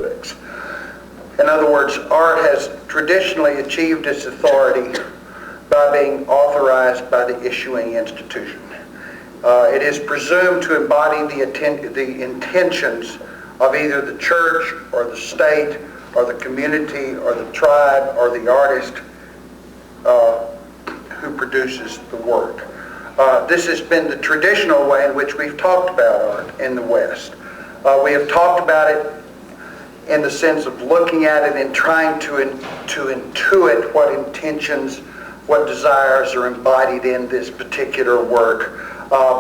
critics. In other words, art has traditionally achieved its authority by being authorized by the issuing institution. It is presumed to embody the intentions of either the church or the state or the community or the tribe or the artist who produces the work. This has been the traditional way in which we've talked about art in the West. We have talked about it in the sense of looking at it and trying to intuit what intentions, what desires are embodied in this particular work.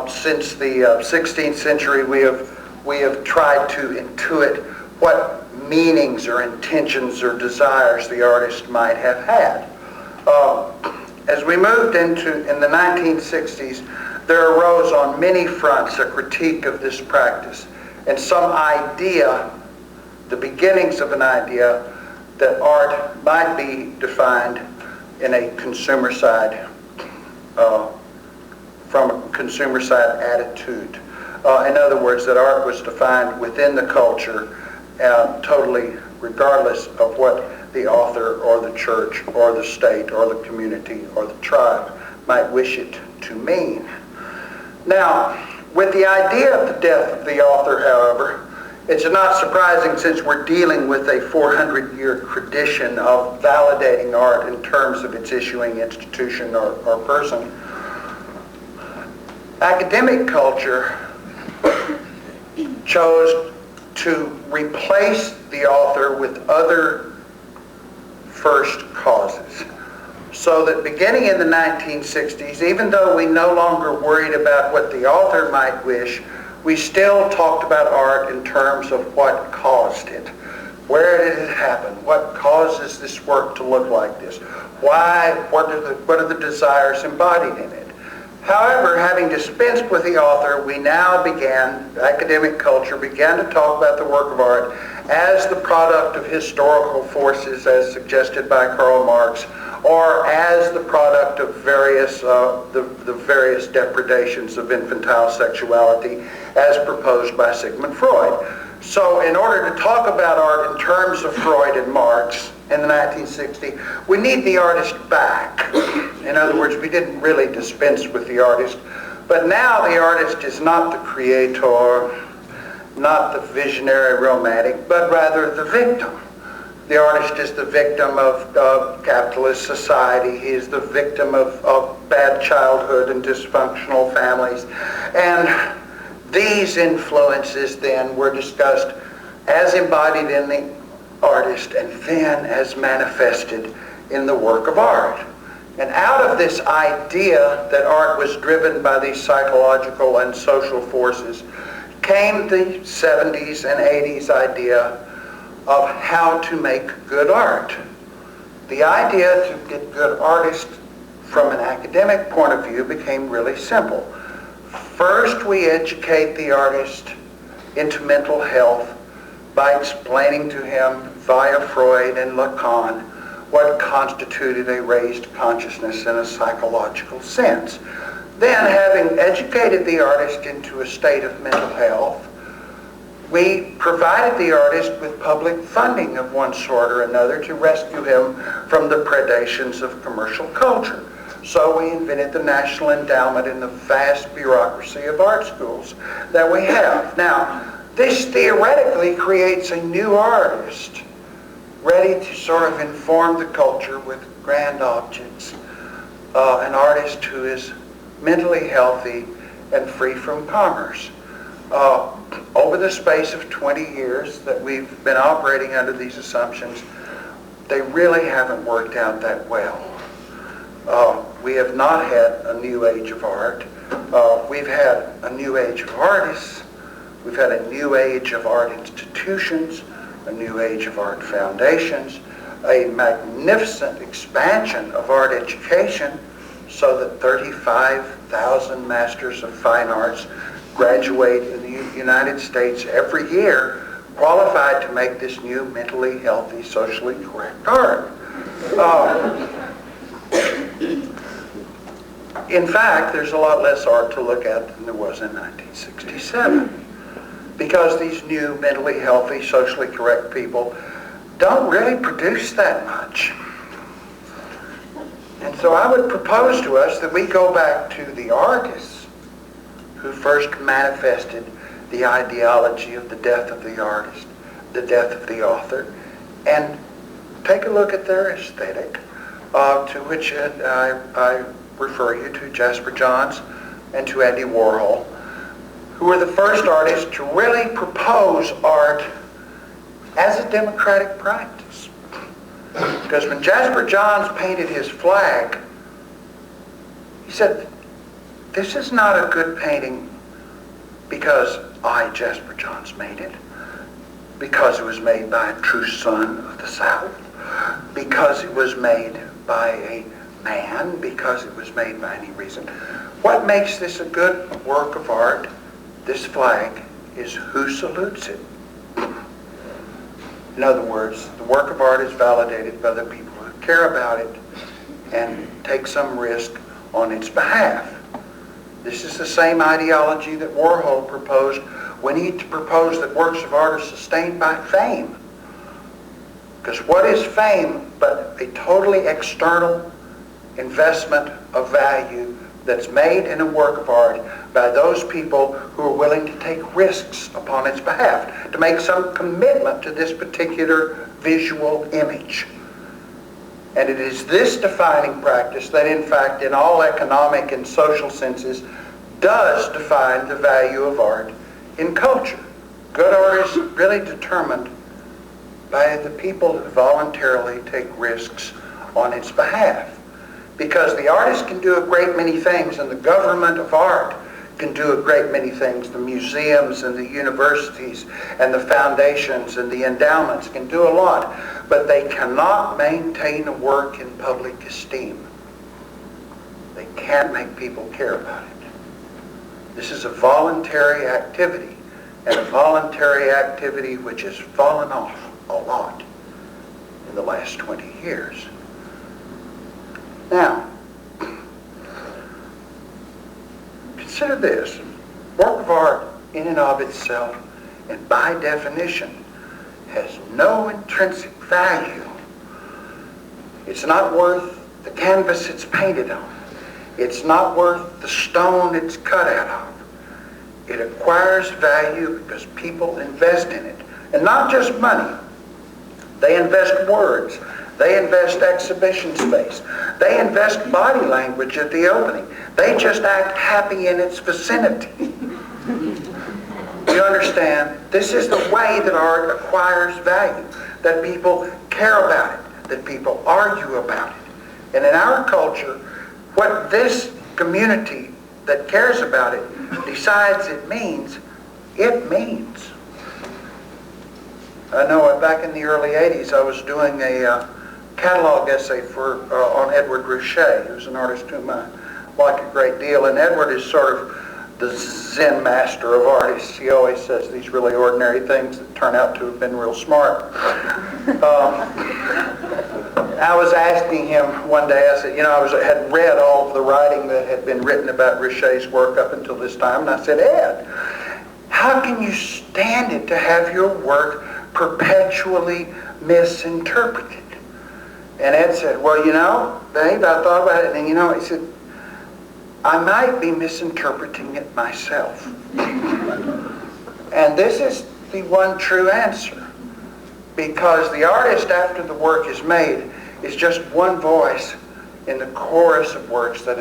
Since the 16th century, we have tried to intuit what meanings or intentions or desires the artist might have had. As we moved in the 1960s, there arose on many fronts a critique of this practice and some idea, the beginnings of an idea, that art might be defined in a consumer side, from a consumer side attitude. In other words, that art was defined within the culture, totally regardless of what the author or the church or the state or the community or the tribe might wish it to mean. Now, with the idea of the death of the author, however, it's not surprising, since we're dealing with a 400-year tradition of validating art in terms of its issuing institution or person. Academic culture chose to replace the author with other first causes. So that beginning in the 1960s, even though we no longer worried about what the author might wish, we still talked about art in terms of what caused it. Where did it happen? What causes this work to look like this? Why? What are the desires embodied in it? However, having dispensed with the author, we now academic culture began to talk about the work of art as the product of historical forces, as suggested by Karl Marx, or as the product of the various depredations of infantile sexuality as proposed by Sigmund Freud. So in order to talk about art in terms of Freud and Marx in the 1960s, we need the artist back. In other words, we didn't really dispense with the artist, but now the artist is not the creator, not the visionary romantic, but rather the victim. The artist is the victim of capitalist society. He is the victim of bad childhood and dysfunctional families. And these influences then were discussed as embodied in the artist and then as manifested in the work of art. And out of this idea that art was driven by these psychological and social forces came the 70s and 80s idea of how to make good art. The idea to get good artists from an academic point of view became really simple. First, we educate the artist into mental health by explaining to him via Freud and Lacan what constituted a raised consciousness in a psychological sense. Then, having educated the artist into a state of mental health, we provided the artist with public funding of one sort or another to rescue him from the predations of commercial culture. So we invented the National Endowment and the vast bureaucracy of art schools that we have. Now, this theoretically creates a new artist ready to sort of inform the culture with grand objects. An artist who is mentally healthy and free from commerce. Over the space of 20 years that we've been operating under these assumptions, they really haven't worked out that well. We have not had a new age of art. We've had a new age of artists. We've had a new age of art institutions, a new age of art foundations, a magnificent expansion of art education so that 35,000 Masters of Fine Arts graduate in the United States every year, qualified to make this new mentally healthy, socially correct art. In fact, there's a lot less art to look at than there was in 1967. because these new mentally healthy, socially correct people don't really produce that much. And so I would propose to us that we go back to the artists who first manifested the ideology of the death of the artist, the death of the author, and take a look at their aesthetic, to which I refer you to Jasper Johns and to Andy Warhol, who were the first artists to really propose art as a democratic practice. Because when Jasper Johns painted his flag, he said, this is not a good painting because I, Jasper Johns, made it, because it was made by a true son of the South, because it was made by a man, because it was made by any reason. What makes this a good work of art, this flag, is who salutes it. In other words, the work of art is validated by the people who care about it and take some risk on its behalf. This is the same ideology that Warhol proposed when he proposed that works of art are sustained by fame. Because what is fame but a totally external investment of value that's made in a work of art by those people who are willing to take risks upon its behalf, to make some commitment to this particular visual image. And it is this defining practice that, in fact, in all economic and social senses, does define the value of art in culture. Good art is really determined by the people who voluntarily take risks on its behalf. Because the artist can do a great many things, and the government of art can do a great many things. The museums and the universities and the foundations and the endowments can do a lot, but they cannot maintain a work in public esteem. They can't make people care about it. This is a voluntary activity, and a voluntary activity which has fallen off a lot in the last 20 years. Now, consider this. Work of art in and of itself, and by definition, has no intrinsic value. It's not worth the canvas it's painted on. It's not worth the stone it's cut out of. It acquires value because people invest in it. And not just money. They invest words. They invest exhibition space. They invest body language at the opening. They just act happy in its vicinity. You understand? This is the way that art acquires value, that people care about it, that people argue about it. And in our culture, what this community that cares about it decides it means, it means. I know back in the early 80s I was doing a catalog essay on Edward Ruscha, who's an artist whom I like a great deal. And Edward is sort of the Zen master of artists. He always says these really ordinary things that turn out to have been real smart. I was asking him one day, I said, had read all of the writing that had been written about Ruscha's work up until this time, and I said, Ed, how can you stand it to have your work perpetually misinterpreted? And Ed said, well, Dave, I thought about it, and he said, I might be misinterpreting it myself. And this is the one true answer. Because the artist, after the work is made, is just one voice in the chorus of works that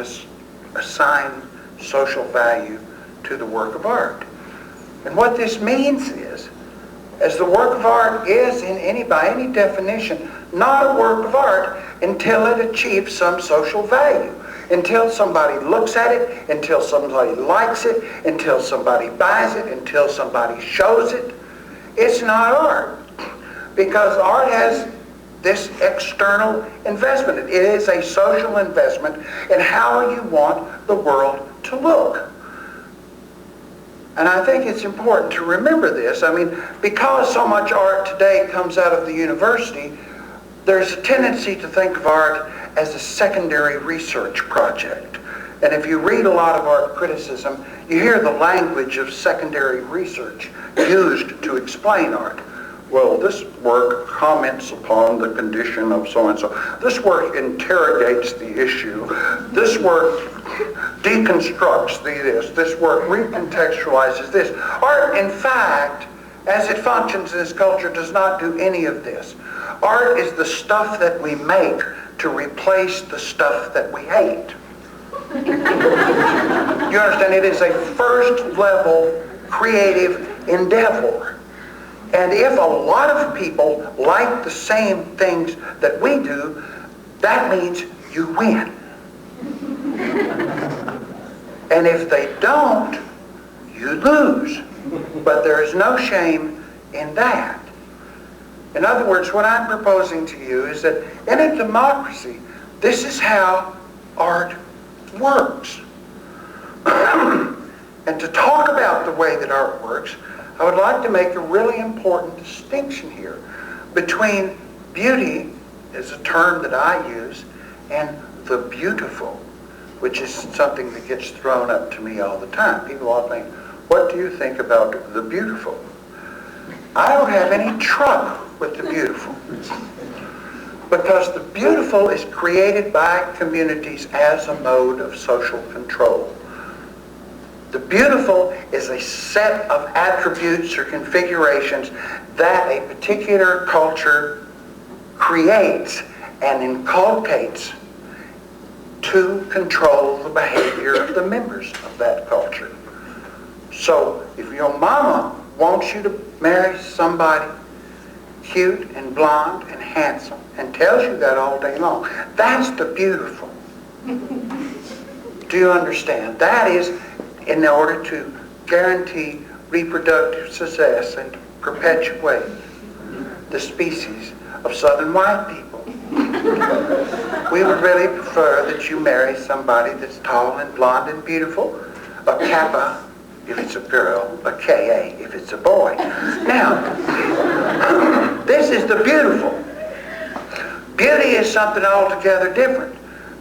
assign social value to the work of art. And what this means is, as the work of art is by any definition, not a work of art until it achieves some social value. Until somebody looks at it, until somebody likes it, until somebody buys it, until somebody shows it, it's not art. Because art has this external investment. It is a social investment in how you want the world to look. And I think it's important to remember this. Because so much art today comes out of the university, there's a tendency to think of art as a secondary research project. And if you read a lot of art criticism, you hear the language of secondary research used to explain art. Well, this work comments upon the condition of so-and-so. This work interrogates the issue. This work deconstructs this. This work recontextualizes this. Art, in fact, as it functions in this culture, does not do any of this. Art is the stuff that we make to replace the stuff that we hate. You understand? It is a first-level creative endeavor. And if a lot of people like the same things that we do, that means you win. And if they don't, you lose. But there is no shame in that. In other words, what I'm proposing to you is that in a democracy, this is how art works. And to talk about the way that art works, I would like to make a really important distinction here between beauty, is a term that I use, and the beautiful, which is something that gets thrown up to me all the time. People all think, what do you think about the beautiful? I don't have any trouble with the beautiful, because the beautiful is created by communities as a mode of social control. The beautiful is a set of attributes or configurations that a particular culture creates and inculcates to control the behavior of the members of that culture. So if your mama wants you to marry somebody cute and blonde and handsome and tells you that all day long, that's the beautiful. Do you understand? That is in order to guarantee reproductive success and perpetuate the species of Southern white people. We would really prefer that you marry somebody that's tall and blonde and beautiful, a Kappa if it's a girl, a Ka if it's a boy. Now, this is the beautiful. Beauty is something altogether different.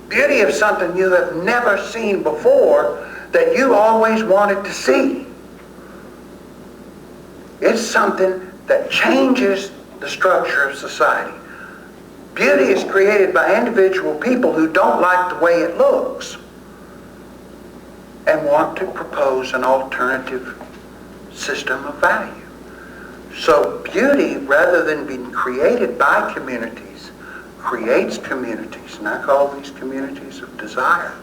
Beauty is something you have never seen before that you always wanted to see. It's something that changes the structure of society. Beauty is created by individual people who don't like the way it looks and want to propose an alternative system of value. So beauty, rather than being created by communities, creates communities, and I call these communities of desire.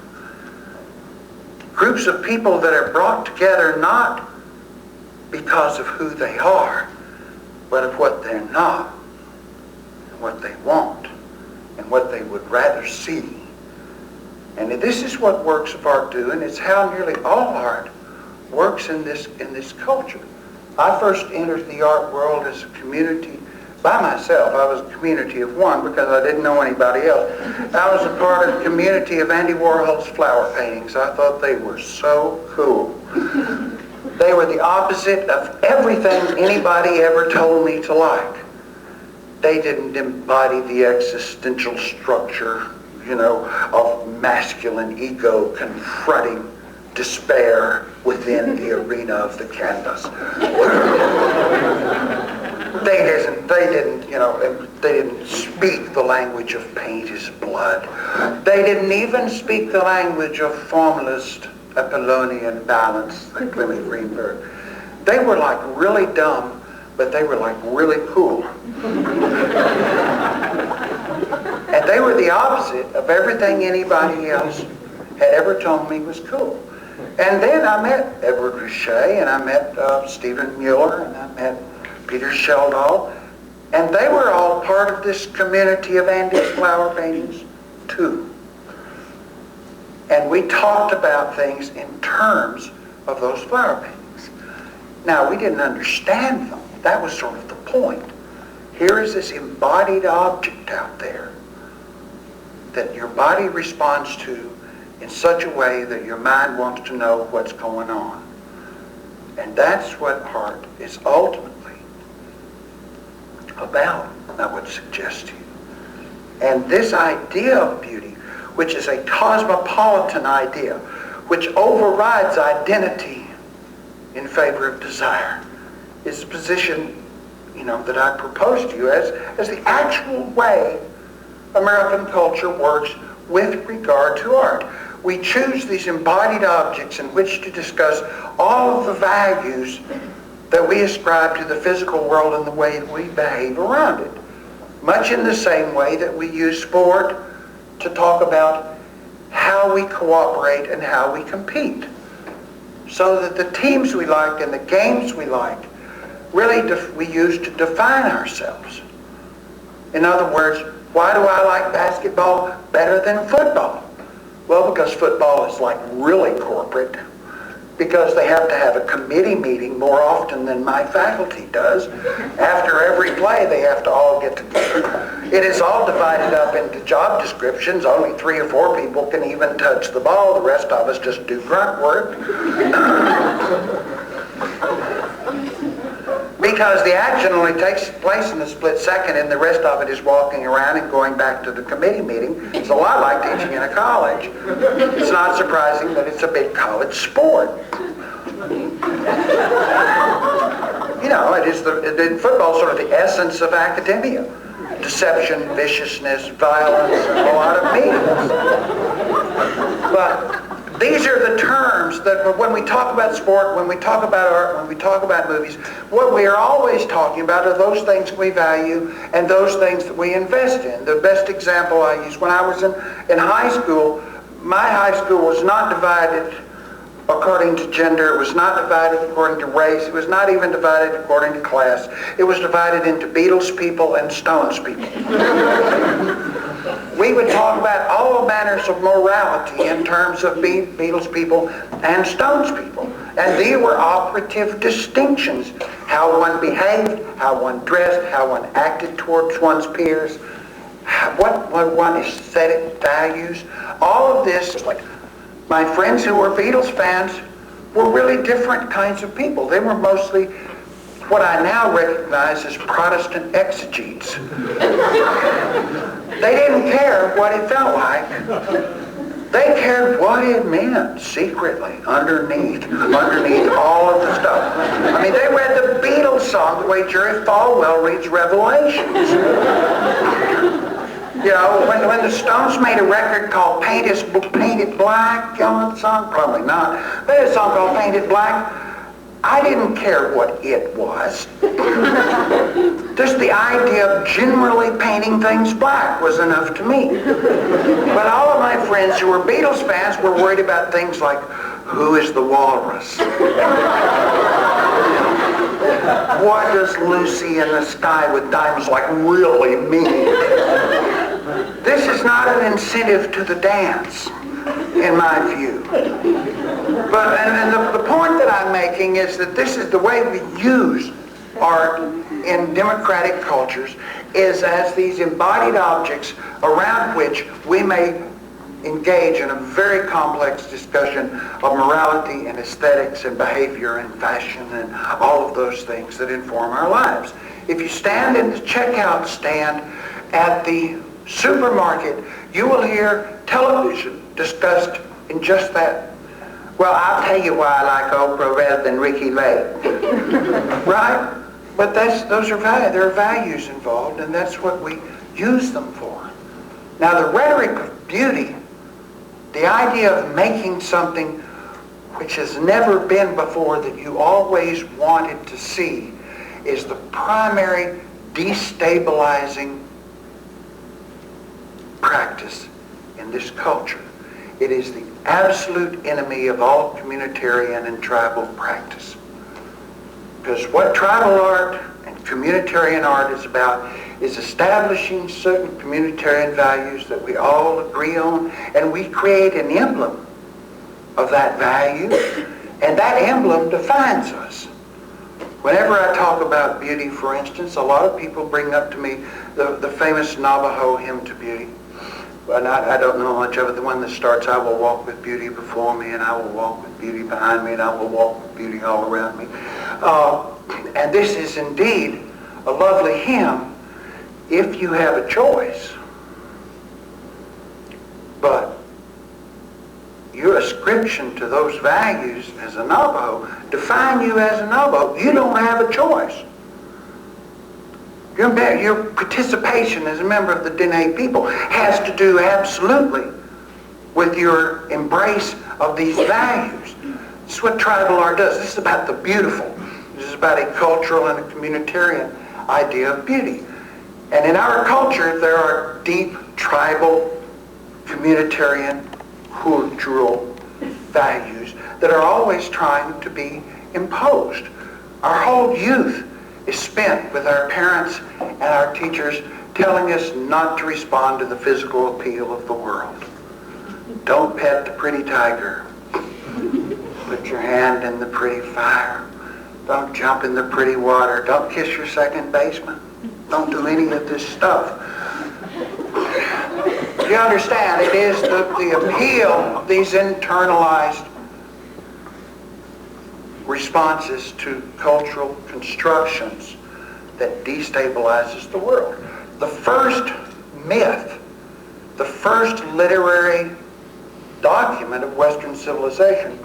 Groups of people that are brought together not because of who they are, but of what they're not, and what they want, and what they would rather see. And this is what works of art do, and it's how nearly all art works in this culture. I first entered the art world as a community by myself. I was a community of one because I didn't know anybody else. I was a part of the community of Andy Warhol's flower paintings. I thought they were so cool. They were the opposite of everything anybody ever told me to like. They didn't embody the existential structure, of masculine ego confronting despair within the arena of the canvas. They didn't speak the language of paint is blood. They didn't even speak the language of formalist Apollonian balance, like Clement Greenberg. They were like really dumb, but they were like really cool. And they were the opposite of everything anybody else had ever told me was cool. And then I met Edward Richet, and I met Stephen Mueller, and I met Peter Sheldall, and they were all part of this community of Andy's flower paintings too. And we talked about things in terms of those flower paintings. Now, we didn't understand them. That was sort of the point. Here is this embodied object out there that your body responds to in such a way that your mind wants to know what's going on. And that's what art is ultimately about, I would suggest to you. And this idea of beauty, which is a cosmopolitan idea, which overrides identity in favor of desire, is the position, that I propose to you as the actual way American culture works with regard to art. We choose these embodied objects in which to discuss all of the values that we ascribe to the physical world and the way that we behave around it. Much in the same way that we use sport to talk about how we cooperate and how we compete. So that the teams we like and the games we like really we use to define ourselves. In other words, why do I like basketball better than football? Well, because football is like really corporate, because they have to have a committee meeting more often than my faculty does. After every play, they have to all get together. It is all divided up into job descriptions. Only 3 or 4 people can even touch the ball. The rest of us just do grunt work. Because the action only takes place in a split second and the rest of it is walking around and going back to the committee meeting. It's a lot like teaching in a college. It's not surprising that it's a big college sport. Football is sort of the essence of academia. Deception, viciousness, violence, a lot of meaningless. But these are the terms that when we talk about sport, when we talk about art, when we talk about movies, what we are always talking about are those things we value and those things that we invest in. The best example I use, when I was in high school, my high school was not divided according to gender. It was not divided according to race. It was not even divided according to class. It was divided into Beatles people and Stones people. We would talk about all manners of morality in terms of Beatles people and Stones people. And these were operative distinctions. How one behaved, how one dressed, how one acted towards one's peers, what one's aesthetic values. All of this, like my friends who were Beatles fans were really different kinds of people. They were mostly what I now recognize as Protestant exegetes. They didn't care what it felt like. They cared what it meant secretly, underneath all of the stuff. I mean, they read the Beatles song the way Jerry Falwell reads Revelations. When the Stones made a record called Paint It Black, the song? Probably not. They had a song called Paint It Black. I didn't care what it was. Just the idea of generally painting things black was enough to me. But all of my friends who were Beatles fans were worried about things like, who is the walrus? What does Lucy in the Sky with Diamonds like really mean? This is not an incentive to the dance, in my view. But the point that I'm making is that this is the way we use art in democratic cultures, is as these embodied objects around which we may engage in a very complex discussion of morality and aesthetics and behavior and fashion and all of those things that inform our lives. If you stand in the checkout stand at the supermarket, you will hear television discussed in just that. Well, I'll tell you why I like Oprah rather than Ricky Lake. Right? But there are values involved, and that's what we use them for. Now, the rhetoric of beauty, the idea of making something which has never been before that you always wanted to see, is the primary destabilizing practice in this culture. It is the absolute enemy of all communitarian and tribal practice. Because what tribal art and communitarian art is about is establishing certain communitarian values that we all agree on, and we create an emblem of that value, and that emblem defines us. Whenever I talk about beauty, for instance, a lot of people bring up to me the famous Navajo hymn to beauty. Well, I don't know much of it. The one that starts, I will walk with beauty before me, and I will walk with beauty behind me, and I will walk with beauty all around me. And this is indeed a lovely hymn if you have a choice. But subscription to those values as a Navajo define you as a Navajo. You don't have a choice. Your participation as a member of the Dene people has to do absolutely with your embrace of these values. This is what tribal art does. This is about the beautiful. This is about a cultural and a communitarian idea of beauty. And in our culture, there are deep tribal, communitarian, cultural values that are always trying to be imposed. Our whole youth is spent with our parents and our teachers telling us not to respond to the physical appeal of the world. Don't pet the pretty tiger. Put your hand in the pretty fire. Don't jump in the pretty water. Don't kiss your second baseman. Don't do any of this stuff. You understand, it is the appeal of these internalized responses to cultural constructions that destabilizes the world. The first myth, the first literary document of Western civilization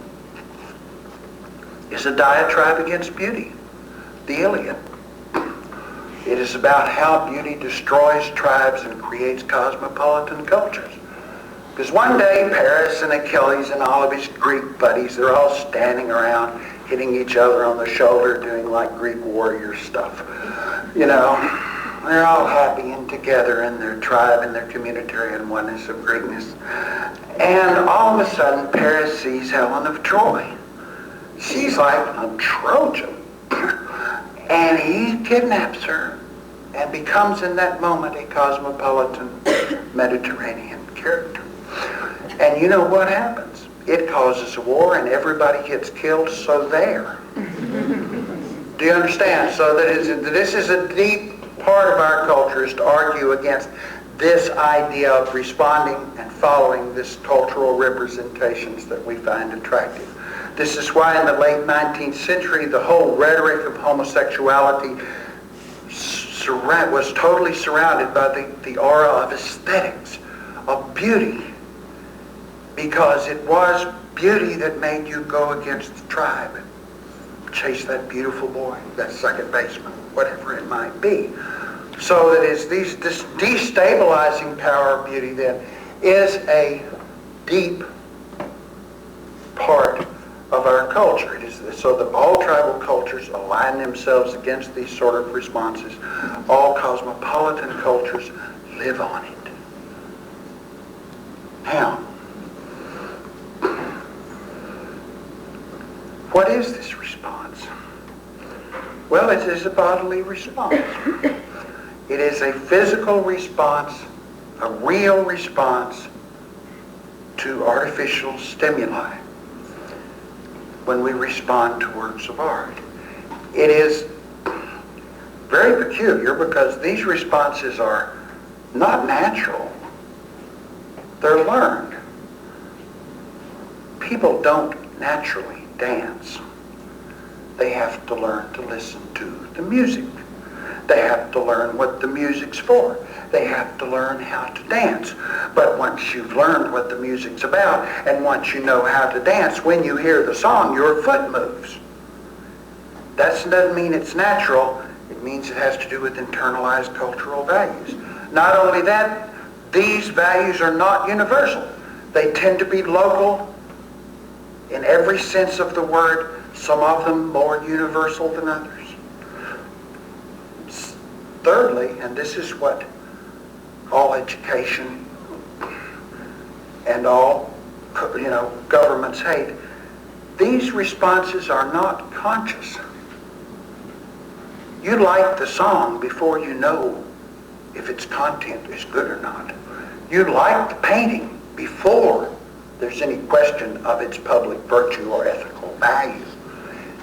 is a diatribe against beauty, the Iliad. It is about how beauty destroys tribes and creates cosmopolitan cultures. Because one day, Paris and Achilles and all of his Greek buddies, they're all standing around hitting each other on the shoulder, doing like Greek warrior stuff. You know, they're all happy and together in their tribe and their communitarian oneness of greatness. And all of a sudden, Paris sees Helen of Troy. She's like a Trojan. And he kidnaps her and becomes in that moment a cosmopolitan Mediterranean character. And you know what happens? It causes a war and everybody gets killed, so there. Do you understand? So this is a deep part of our culture, is to argue against this idea of responding and following this cultural representations that we find attractive. This is why in the late 19th century, the whole rhetoric of homosexuality was totally surrounded by the aura of aesthetics, of beauty, because it was beauty that made you go against the tribe, chase that beautiful boy, that second baseman, whatever it might be. So that is this destabilizing power of beauty then is a deep part of our culture. It is so that all tribal cultures align themselves against these sort of responses. All cosmopolitan cultures live on it. Now, what is this response? Well, it is a bodily response. It is a physical response, a real response to artificial stimuli when we respond to works of art. It is very peculiar because these responses are not natural. They're learned. People don't naturally dance. They have to learn to listen to the music. They have to learn what the music's for. They have to learn how to dance. But once you've learned what the music's about, and once you know how to dance, when you hear the song, your foot moves. That doesn't mean it's natural. It means it has to do with internalized cultural values. Not only that, these values are not universal. They tend to be local in every sense of the word, some of them more universal than others. Thirdly, and this is what all education and all governments hate, these responses are not conscious. You like the song before you know if its content is good or not. You like the painting before there's any question of its public virtue or ethical value.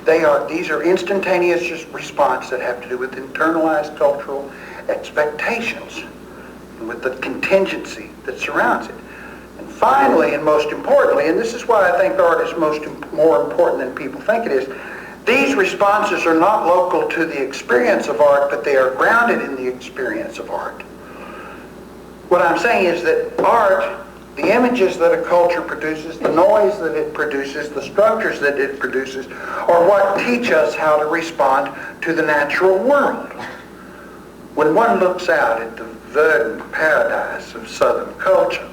These are instantaneous responses that have to do with internalized cultural expectations and with the contingency that surrounds it. And finally, and most importantly, and this is why I think art is more important than people think it is, these responses are not local to the experience of art, but they are grounded in the experience of art. What I'm saying is that art The images that a culture produces, the noise that it produces, the structures that it produces, are what teach us how to respond to the natural world. When one looks out at the verdant paradise of Southern culture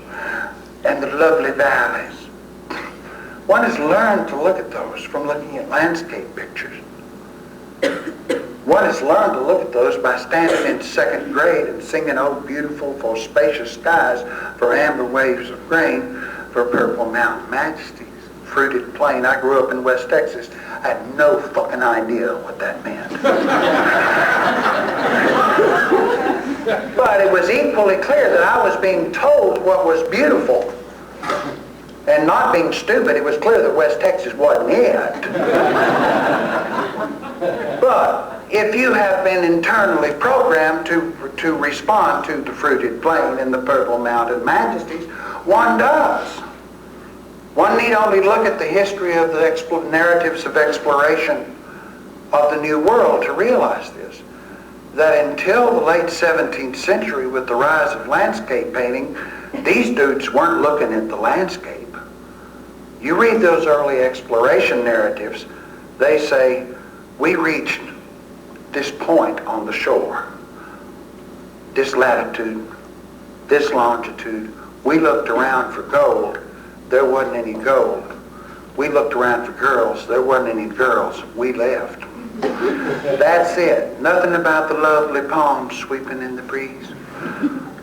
and the lovely valleys, one has learned to look at those from looking at landscape pictures. One has learned to look at those by standing in second grade and singing, "Oh, beautiful for spacious skies, for amber waves of grain, for purple mountain majesties, fruited plain." I grew up in West Texas. I had no fucking idea what that meant. But it was equally clear that I was being told what was beautiful. And not being stupid, it was clear that West Texas wasn't it. But if you have been internally programmed to respond to the fruited plain and the purple mountain majesties, one does. One need only look at the history of the narratives of exploration of the New World to realize this. That until the late 17th century, with the rise of landscape painting, these dudes weren't looking at the landscape. You read those early exploration narratives, they say, we reached this point on the shore, this latitude, this longitude. We looked around for gold. There wasn't any gold. We looked around for girls. There wasn't any girls. We left. That's it. Nothing about the lovely palms sweeping in the breeze.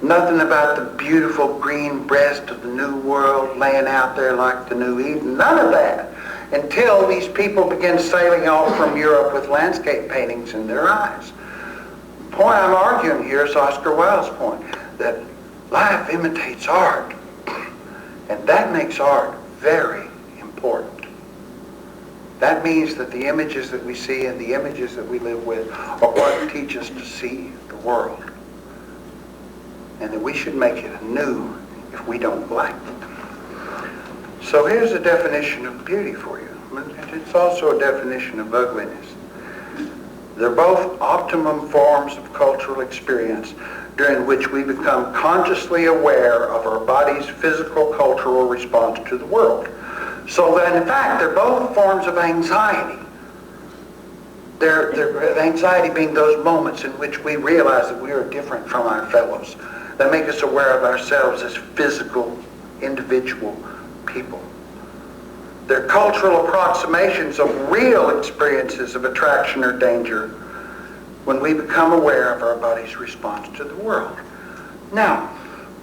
Nothing about the beautiful green breast of the New World laying out there like the New Eden. None of that. Until these people begin sailing off from Europe with landscape paintings in their eyes. The point I'm arguing here is Oscar Wilde's point, that life imitates art. And that makes art very important. That means that the images that we see and the images that we live with are what teach us to see the world. And that we should make it anew if we don't like it. So here's a definition of beauty for you. It's also a definition of ugliness. They're both optimum forms of cultural experience during which we become consciously aware of our body's physical cultural response to the world. So that in fact they're both forms of anxiety. They're anxiety being those moments in which we realize that we are different from our fellows, that make us aware of ourselves as physical, individual people. They're cultural approximations of real experiences of attraction or danger when we become aware of our body's response to the world. Now,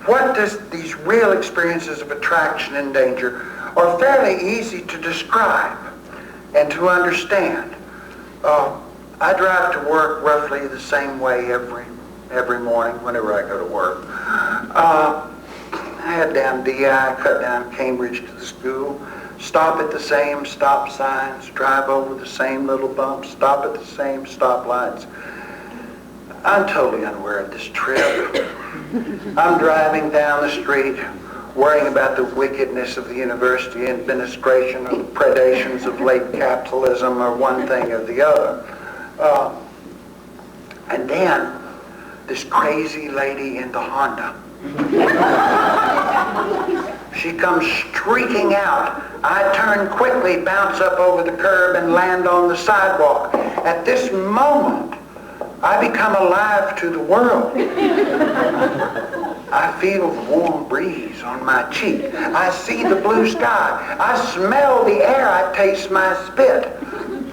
what does these real experiences of attraction and danger are fairly easy to describe and to understand. I drive to work roughly the same way every morning whenever I go to work. I head down DI, cut down Cambridge to the school, stop at the same stop signs, drive over the same little bumps, stop at the same stoplights. I'm totally unaware of this trip. I'm driving down the street worrying about the wickedness of the university administration or the predations of late capitalism or one thing or the other. And then this crazy lady in the Honda. She comes streaking out. I turn quickly, bounce up over the curb, and land on the sidewalk. At this moment, I become alive to the world. I feel the warm breeze on my cheek. I see the blue sky. I smell the air. I taste my spit.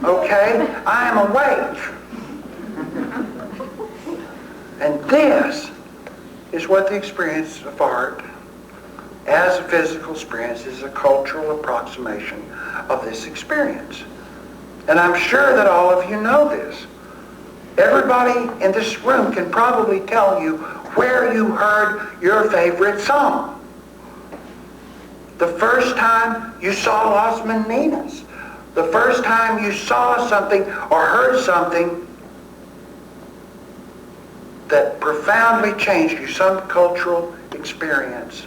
Okay? I am awake. And this is what the experience of art as a physical experience is, a cultural approximation of this experience. And I'm sure that all of you know this. Everybody in this room can probably tell you where you heard your favorite song. The first time you saw Las Meninas. The first time you saw something or heard something that profoundly changed you, some cultural experience.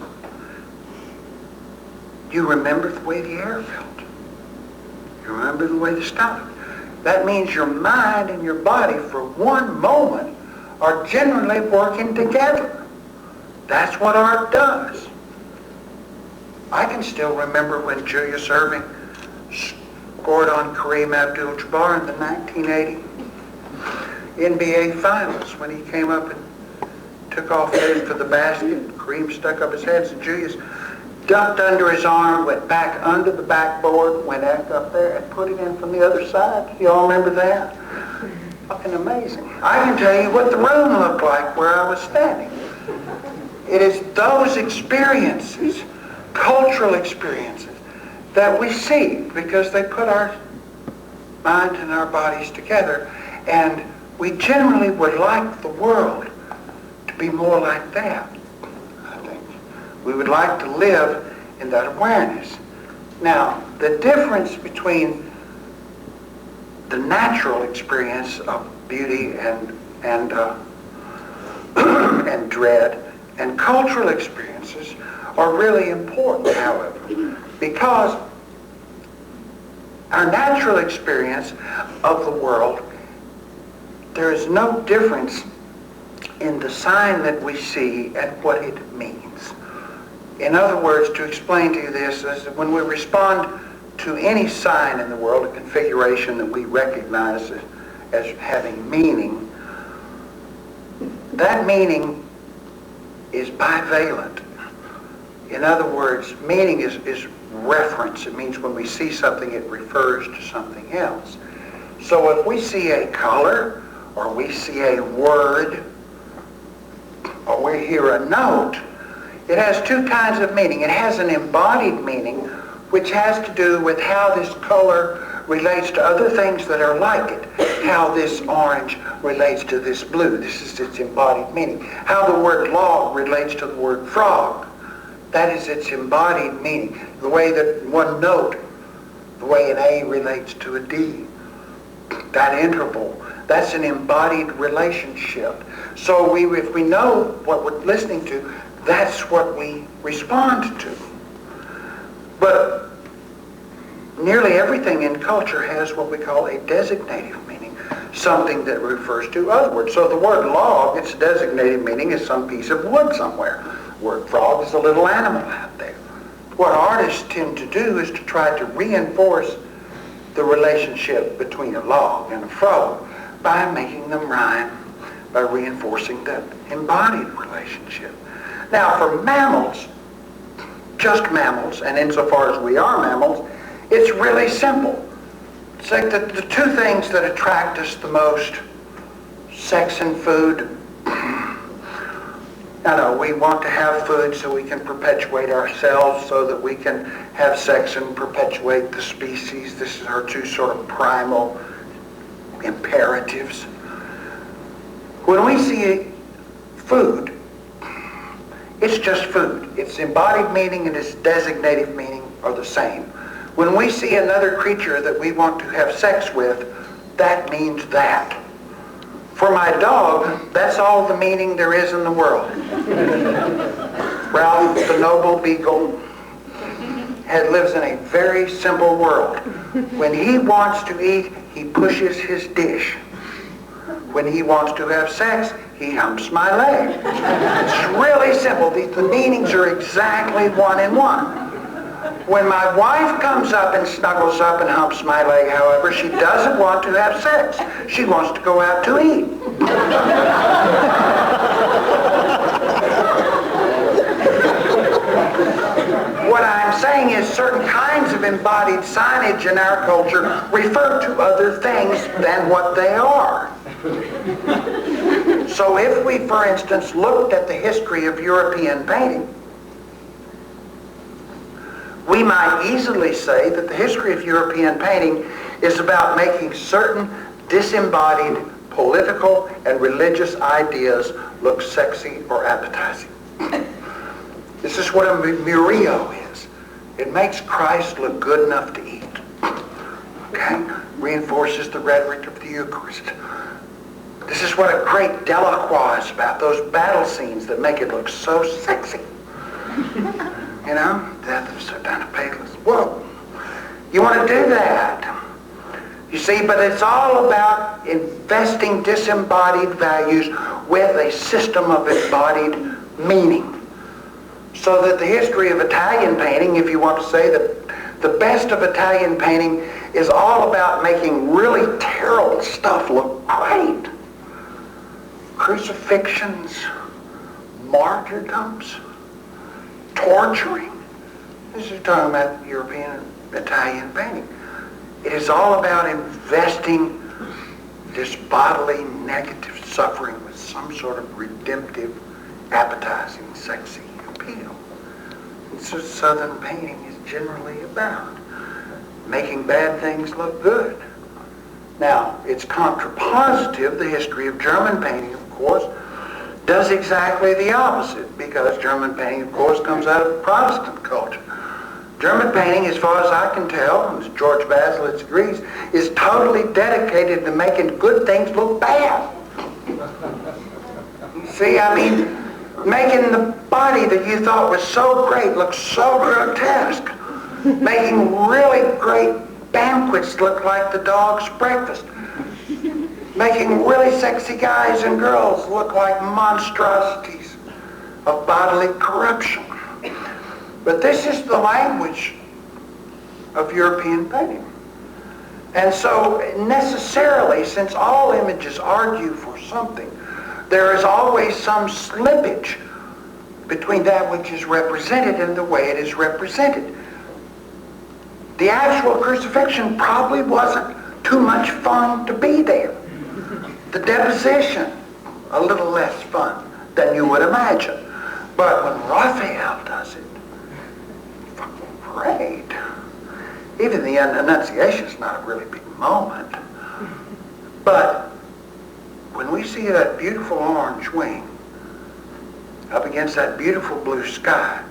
You remember the way the air felt. You remember the way the sky felt. That means your mind and your body for one moment are generally working together. That's what art does. I can still remember when Julius Erving scored on Kareem Abdul-Jabbar in the 1980 NBA Finals when he came up and took off headed for the basket. Kareem stuck up his head, and Julius ducked under his arm, went back under the backboard, went back up there and put it in from the other side. You all remember that? Fucking amazing. I can tell you what the room looked like where I was standing. It is those experiences, cultural experiences, that we see because they put our mind and our bodies together, and we generally would like the world to be more like that, I think. We would like to live in that awareness. Now, the difference between the natural experience of beauty and dread and cultural experiences are really important, however, because our natural experience of the world, there is no difference in the sign that we see and what it means. In other words, to explain to you this, is that when we respond to any sign in the world, a configuration that we recognize as having meaning, that meaning is bivalent. In other words, meaning is reference. It means when we see something, it refers to something else. So if we see a color, or we see a word, or we hear a note, it has two kinds of meaning. It has an embodied meaning, which has to do with how this color relates to other things that are like it. How this orange relates to this blue. This is its embodied meaning. How the word log relates to the word frog. That is its embodied meaning. The way that one note, the way an A relates to a D. That interval, that's an embodied relationship. So if we know what we're listening to, that's what we respond to. But nearly everything in culture has what we call a designative meaning, something that refers to other words. So the word log, its designative meaning is some piece of wood somewhere. The word frog is a little animal out there. What artists tend to do is to try to reinforce the relationship between a log and a frog by making them rhyme, by reinforcing that embodied relationship. Now for mammals, just mammals, and insofar as we are mammals, it's really simple. It's like the two things that attract us the most, sex and food. I know, we want to have food so we can perpetuate ourselves, so that we can have sex and perpetuate the species. This is our two sort of primal imperatives. When we see food, it's just food. Its embodied meaning and its designative meaning are the same. When we see another creature that we want to have sex with, that means that. For my dog, that's all the meaning there is in the world. Ralph, the noble beagle, lives in a very simple world. When he wants to eat, he pushes his dish. When he wants to have sex, he humps my leg. It's really simple. The meanings are exactly one and one. When my wife comes up and snuggles up and humps my leg, however, she doesn't want to have sex. She wants to go out to eat. What I'm saying is certain kinds of embodied signage in our culture refer to other things than what they are. So if we, for instance, looked at the history of European painting, we might easily say that the history of European painting is about making certain disembodied political and religious ideas look sexy or appetizing. This is what a murillo is. It makes Christ look good enough to eat. Okay? Reinforces the rhetoric of the Eucharist. This is what a great Delacroix is about, those battle scenes that make it look so sexy. You know, death of Sir Pageless. Whoa. You want to do that. You see, but it's all about investing disembodied values with a system of embodied meaning. So that the history of Italian painting, if you want to say that the best of Italian painting is all about making really terrible stuff look great. Crucifixions, martyrdoms, torturing. This is talking about European Italian painting. It is all about investing this bodily negative suffering with some sort of redemptive, appetizing, sexy appeal. It's what Southern painting is generally about. Making bad things look good. Now, it's contrapositive. The history of German painting, of course, does exactly the opposite, because German painting, of course, comes out of Protestant culture. German painting, as far as I can tell, and as George Baselitz agrees, is totally dedicated to making good things look bad. You see, I mean, making the body that you thought was so great look so grotesque. Making really great banquets look like the dog's breakfast. Making really sexy guys and girls look like monstrosities of bodily corruption. But this is the language of European painting. And so necessarily, since all images argue for something, there is always some slippage between that which is represented and the way it is represented. The actual crucifixion probably wasn't too much fun to be there. The deposition, a little less fun than you would imagine. But when Raphael does it, fucking great. Even the Annunciation is not a really big moment. But when we see that beautiful orange wing up against that beautiful blue sky,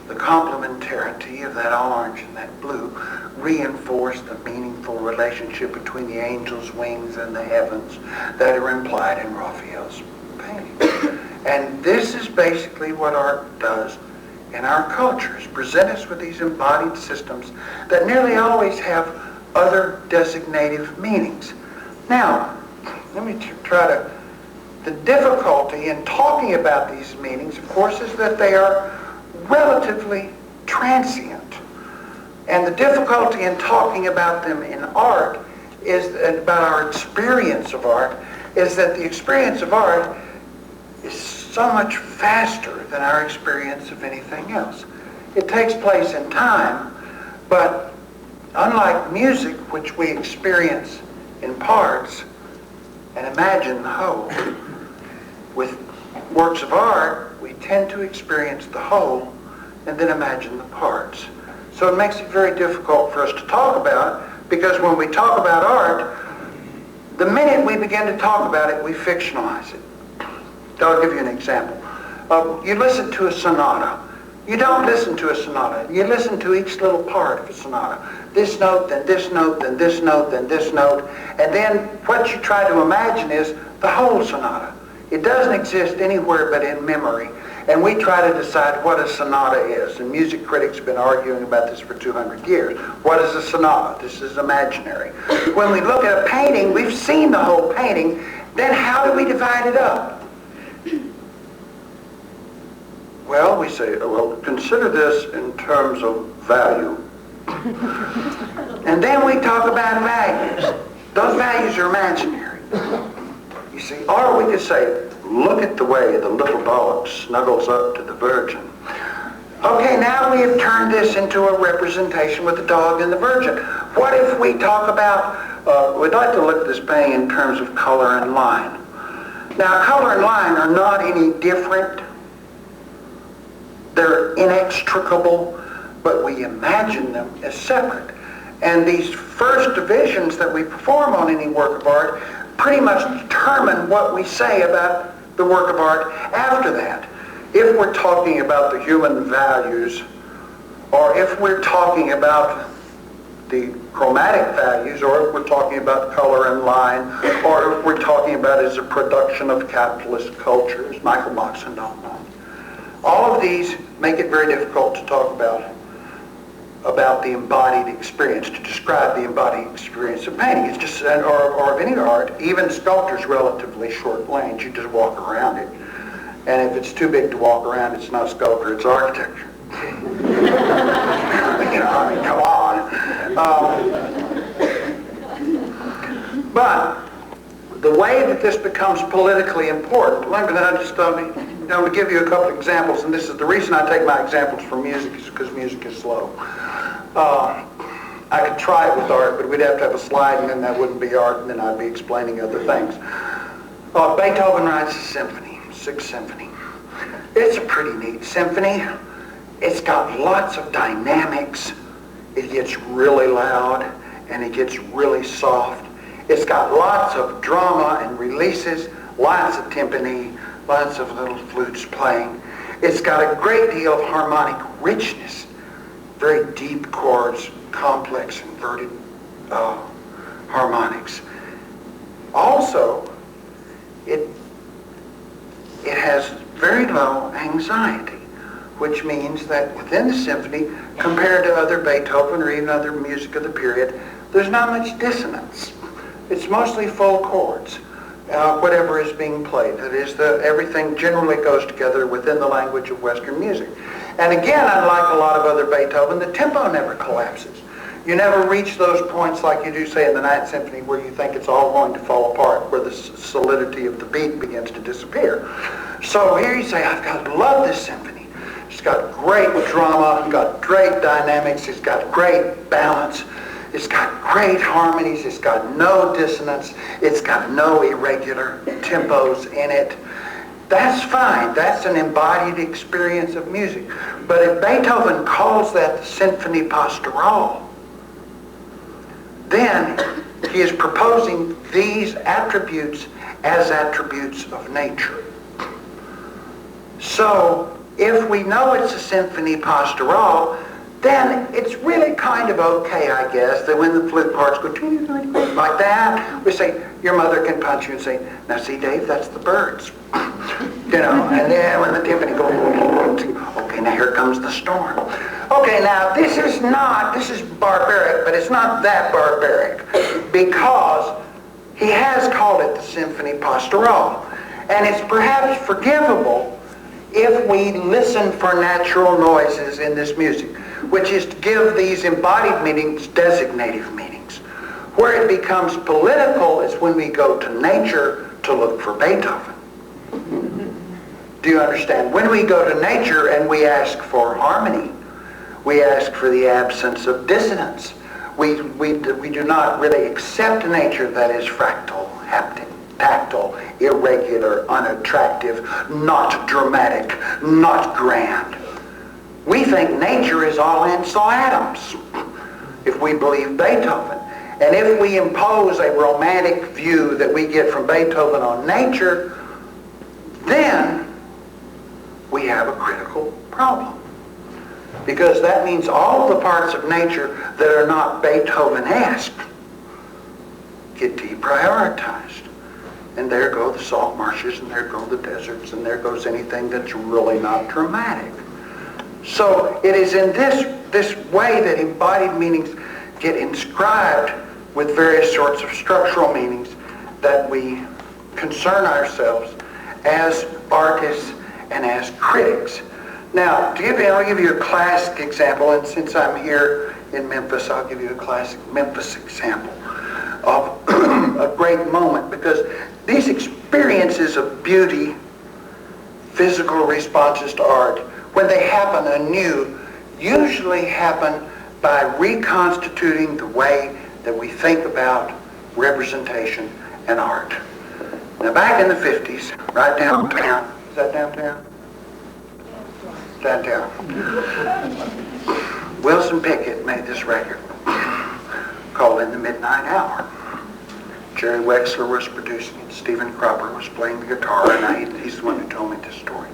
the complementarity of that orange and that blue reinforce the meaningful relationship between the angel's wings and the heavens that are implied in Raphael's painting. And this is basically what art does in our cultures. Present us with these embodied systems that nearly always have other designative meanings. Now, let me try to... The difficulty in talking about these meanings, of course, is that they are relatively transient. And the difficulty in talking about them in art is about our experience of art, is that the experience of art is so much faster than our experience of anything else. It takes place in time, but unlike music, which we experience in parts and imagine the whole, with works of art, we tend to experience the whole and then imagine the parts. So it makes it very difficult for us to talk about, because when we talk about art, the minute we begin to talk about it, we fictionalize it. I'll give you an example. You listen to a sonata. You don't listen to a sonata. You listen to each little part of a sonata. This note, then this note, then this note, then this note. And then what you try to imagine is the whole sonata. It doesn't exist anywhere but in memory. And we try to decide what a sonata is. And music critics have been arguing about this for 200 years. What is a sonata? This is imaginary. When we look at a painting, we've seen the whole painting. Then how do we divide it up? Well, we say, well, consider this in terms of value. And then we talk about values. Those values are imaginary. You see, or we could say, look at the way the little dog snuggles up to the Virgin. Okay, now we have turned this into a representation with the dog and the Virgin. What if we talk about, we'd like to look at this painting in terms of color and line. Now, color and line are not any different. They're inextricable, but we imagine them as separate. And these first divisions that we perform on any work of art pretty much determine what we say about the work of art after that. If we're talking about the human values, or if we're talking about the chromatic values, or if we're talking about color and line, or if we're talking about as a production of capitalist culture, as Michael Moxon don't know. All of these make it very difficult to talk about the embodied experience, to describe the embodied experience of painting. It's just, or of any art, even sculpture's relatively short range. You just walk around it. And if it's too big to walk around, it's not sculpture, it's architecture. I mean, come on. But the way that this becomes politically important, I'm going to give you a couple examples, and this is the reason I take my examples from music, is because music is slow. I could try it with art, but we'd have to have a slide, and then that wouldn't be art, and then I'd be explaining other things. Beethoven writes a symphony, Sixth Symphony. It's a pretty neat symphony. It's got lots of dynamics. It gets really loud, and it gets really soft. It's got lots of drama and releases, lots of timpani, lots of little flutes playing. It's got a great deal of harmonic richness, very deep chords, complex inverted harmonics. Also, it has very low anxiety, which means that within the symphony, compared to other Beethoven or even other music of the period, there's not much dissonance. It's mostly full chords, whatever is being played. That is, everything generally goes together within the language of Western music. And again, unlike a lot of other Beethoven, the tempo never collapses. You never reach those points like you do, say, in the Ninth Symphony, where you think it's all going to fall apart, where the solidity of the beat begins to disappear. So here you say, love this symphony. It's got great drama, it's got great dynamics, it's got great balance, it's got great harmonies, it's got no dissonance, it's got no irregular tempos in it. That's fine. That's an embodied experience of music. But if Beethoven calls that the Symphonie Pastorale, then he is proposing these attributes as attributes of nature. So, if we know it's a Symphonie Pastorale, then it's really kind of okay, I guess, that when the flute parts go like that, we say, your mother can punch you and say, now see, Dave, that's the birds. And then when the timpani goes, okay, now here comes the storm. Okay, now this is barbaric, but it's not that barbaric, because he has called it the Symphonie Pastorale. And it's perhaps forgivable if we listen for natural noises in this music, which is to give these embodied meanings designative meanings. Where it becomes political is when we go to nature to look for Beethoven. Do you understand? When we go to nature and we ask for harmony, we ask for the absence of dissonance. We do not really accept nature that is fractal, haptic, tactile, irregular, unattractive, not dramatic, not grand. We think nature is all Ansel Adams, if we believe Beethoven. And if we impose a romantic view that we get from Beethoven on nature, then we have a critical problem. Because that means all the parts of nature that are not Beethoven-esque get deprioritized. And there go the salt marshes, and there go the deserts, and there goes anything that's really not dramatic. So it is in this way that embodied meanings get inscribed with various sorts of structural meanings that we concern ourselves as artists and as critics. Now, I'll give you a classic example, and since I'm here in Memphis, I'll give you a classic Memphis example of a great moment, because these experiences of beauty, physical responses to art, when they happen anew, usually happen by reconstituting the way that we think about representation and art. Now, back in the 50s, right downtown, is that downtown? Downtown. Wilson Pickett made this record called In the Midnight Hour. Jerry Wexler was producing it. Stephen Cropper was playing the guitar, and he's the one who told me this story.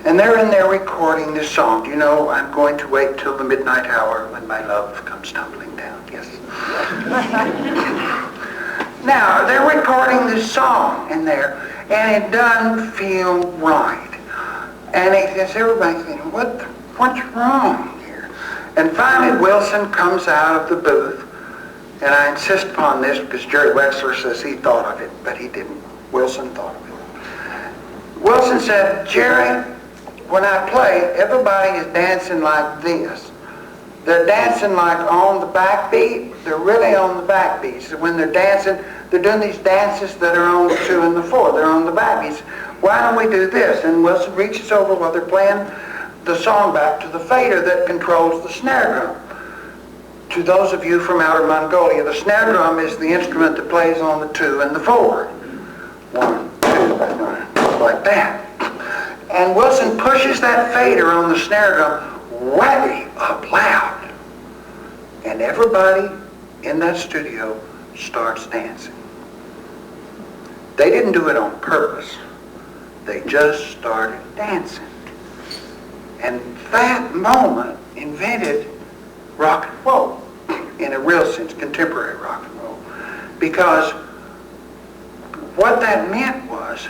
And they're in there recording this song. You know, I'm going to wait till the midnight hour when my love comes tumbling down. Yes. Now, they're recording this song in there, and it doesn't feel right. And everybody's thinking, what's wrong here? And finally, Wilson comes out of the booth, and I insist upon this because Jerry Wexler says he thought of it, but he didn't. Wilson thought of it. Wilson said, Jerry, when I play, everybody is dancing like this. They're dancing like on the backbeat. They're really on the backbeat. So when they're dancing, they're doing these dances that are on the 2 and the 4. They're on the backbeats. Why don't we do this? And Wilson reaches over while they're playing the song back to the fader that controls the snare drum. To those of you from outer Mongolia, the snare drum is the instrument that plays on the 2 and the 4. 1, 2, like that. And Wilson pushes that fader on the snare drum way up loud. And everybody in that studio starts dancing. They didn't do it on purpose. They just started dancing. And that moment invented rock and roll, in a real sense, contemporary rock and roll. Because what that meant was,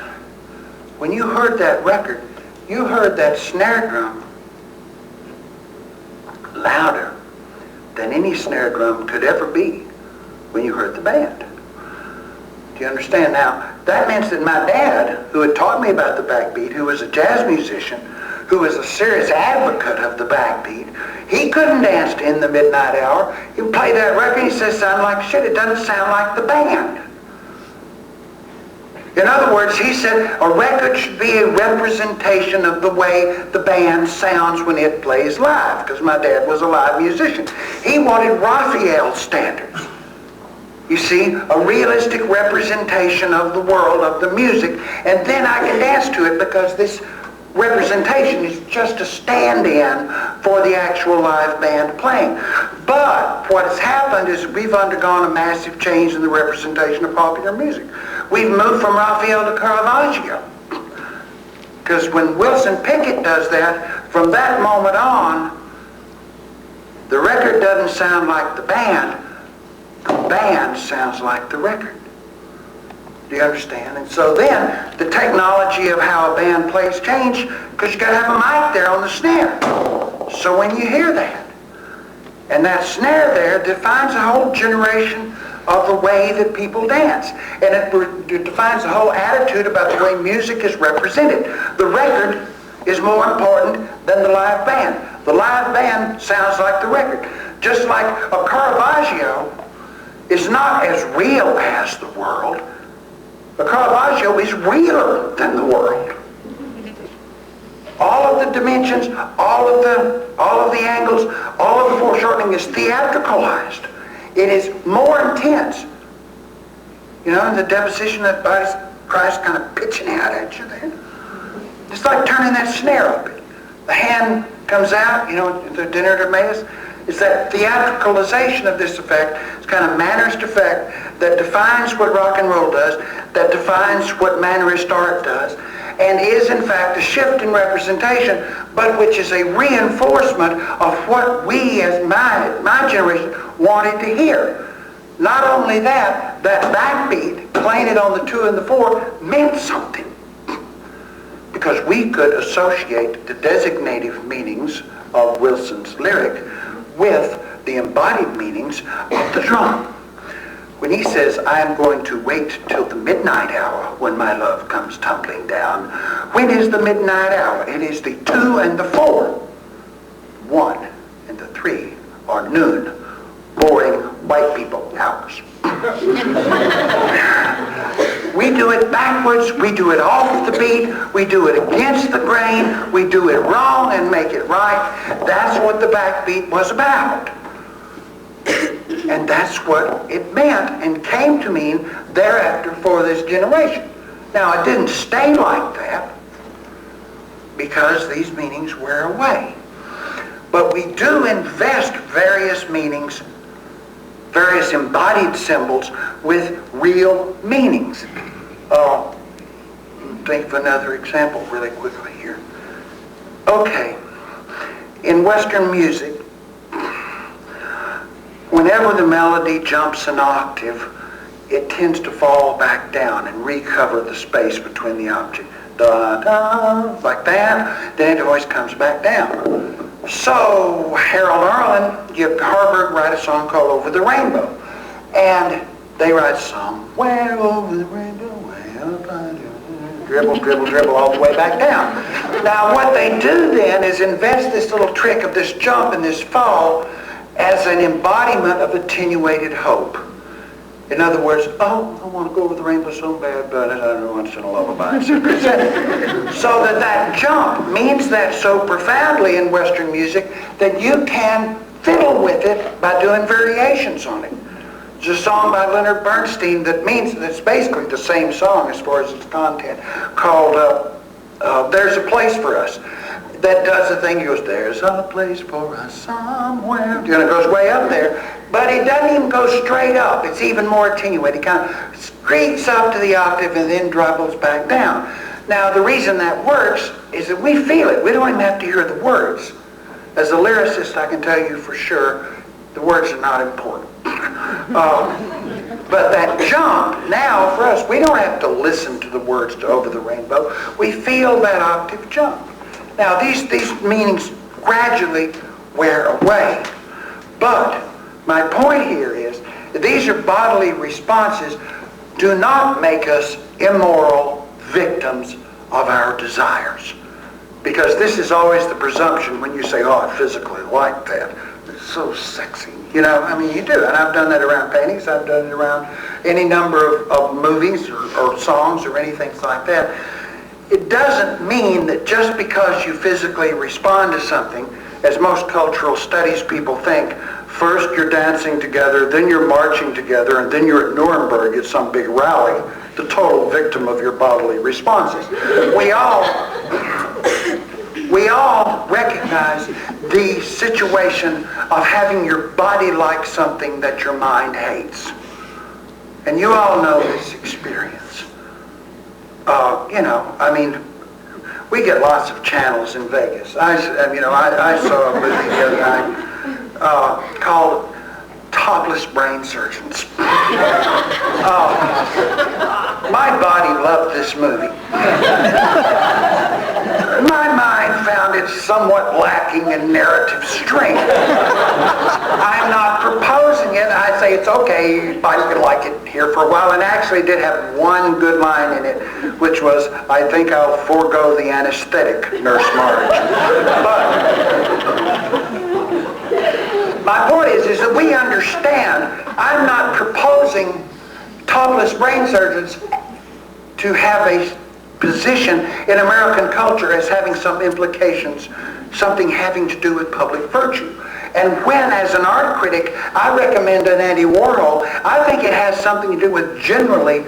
when you heard that record, you heard that snare drum louder than any snare drum could ever be when you heard the band. Do you understand? Now, that meant that my dad, who had taught me about the backbeat, who was a jazz musician, who was a serious advocate of the backbeat, he couldn't dance in the midnight hour. He would play that record and he says, sound like shit, it doesn't sound like the band. In other words, he said a record should be a representation of the way the band sounds when it plays live, because my dad was a live musician. He wanted Raphael standards. You see, a realistic representation of the world, of the music, and then I can dance to it because this representation is just a stand-in for the actual live band playing. But what has happened is we've undergone a massive change in the representation of popular music. We've moved from Raphael to Caravaggio. Because when Wilson Pickett does that, from that moment on, the record doesn't sound like the band sounds like the record. Do you understand? And so then, the technology of how a band plays changed, because you got to have a mic there on the snare. So when you hear that, and that snare there defines a whole generation of the way that people dance. And it defines the whole attitude about the way music is represented. The record is more important than the live band. The live band sounds like the record. Just like a Caravaggio is not as real as the world. The Caravaggio is realer than the world. All of the dimensions, all of the angles, all of the foreshortening is theatricalized. It is more intense. You know, the deposition that Christ kind of pitching out at you there. It's like turning that snare up. The hand comes out, you know, the dinner at Emmaus. It's that theatricalization of this effect. It's kind of mannerist effect that defines what rock and roll does, that defines what mannerist art does, and is in fact a shift in representation, but which is a reinforcement of what we as my generation wanted to hear. Not only that, that backbeat, playing it on the 2 and the 4, meant something. Because we could associate the designative meanings of Wilson's lyric with the embodied meanings of the drum. When he says, I am going to wait till the midnight hour when my love comes tumbling down. When is the midnight hour? It is the 2 and the 4. 1 and the 3 are noon, boring white people hours. We do it backwards, we do it off the beat, we do it against the grain, we do it wrong and make it right. That's what the backbeat was about. And that's what it meant and came to mean thereafter for this generation. Now, it didn't stay like that because these meanings wear away. But we do invest various meanings, various embodied symbols with real meanings. Think of another example really quickly here. Okay, in Western music, whenever the melody jumps an octave, it tends to fall back down and recover the space between the object. Da, da, like that, then it always comes back down. So Harold Arlen, Gib Harburg write a song called Over the Rainbow. And they write somewhere over the rainbow, way up under. dribble, dribble, dribble all the way back down. Now what they do then is invest this little trick of this jump and this fall as an embodiment of attenuated hope. In other words, oh, I want to go over the rainbow so bad, but I don't want to lullaby. So that jump means that so profoundly in Western music that you can fiddle with it by doing variations on it. There's a song by Leonard Bernstein that's basically the same song as far as its content, called There's a Place for Us. That does the thing, he goes, there's a place for us somewhere. You know, it goes way up there. But it doesn't even go straight up. It's even more attenuated. It kind of creeps up to the octave and then dribbles back down. Now, the reason that works is that we feel it. We don't even have to hear the words. As a lyricist, I can tell you for sure, the words are not important. But that jump, now for us, we don't have to listen to the words to Over the Rainbow. We feel that octave jump. Now, these meanings gradually wear away. But my point here is that these are bodily responses. Do not make us immoral victims of our desires. Because this is always the presumption when you say, oh, I physically like that. It's so sexy. You know, I mean, you do. And I've done that around paintings. I've done it around any number of movies or songs or anything like that. It doesn't mean that just because you physically respond to something, as most cultural studies people think, first you're dancing together, then you're marching together, and then you're at Nuremberg at some big rally, the total victim of your bodily responses. We all recognize the situation of having your body like something that your mind hates. And you all know this experience. You know, I mean, we get lots of channels in Vegas. I saw a movie the other night called Topless Brain Surgeons. My body loved this movie. My mind found it somewhat lacking in narrative strength. I'm not proposing it. I say it's okay. You might can like it here for a while. And actually did have one good line in it, which was, I think I'll forego the anesthetic, Nurse Marge. But my point is that we understand. I'm not proposing topless brain surgeons to have a position in American culture as having some implications, something having to do with public virtue. And when, as an art critic, I recommend an Andy Warhol, I think it has something to do with generally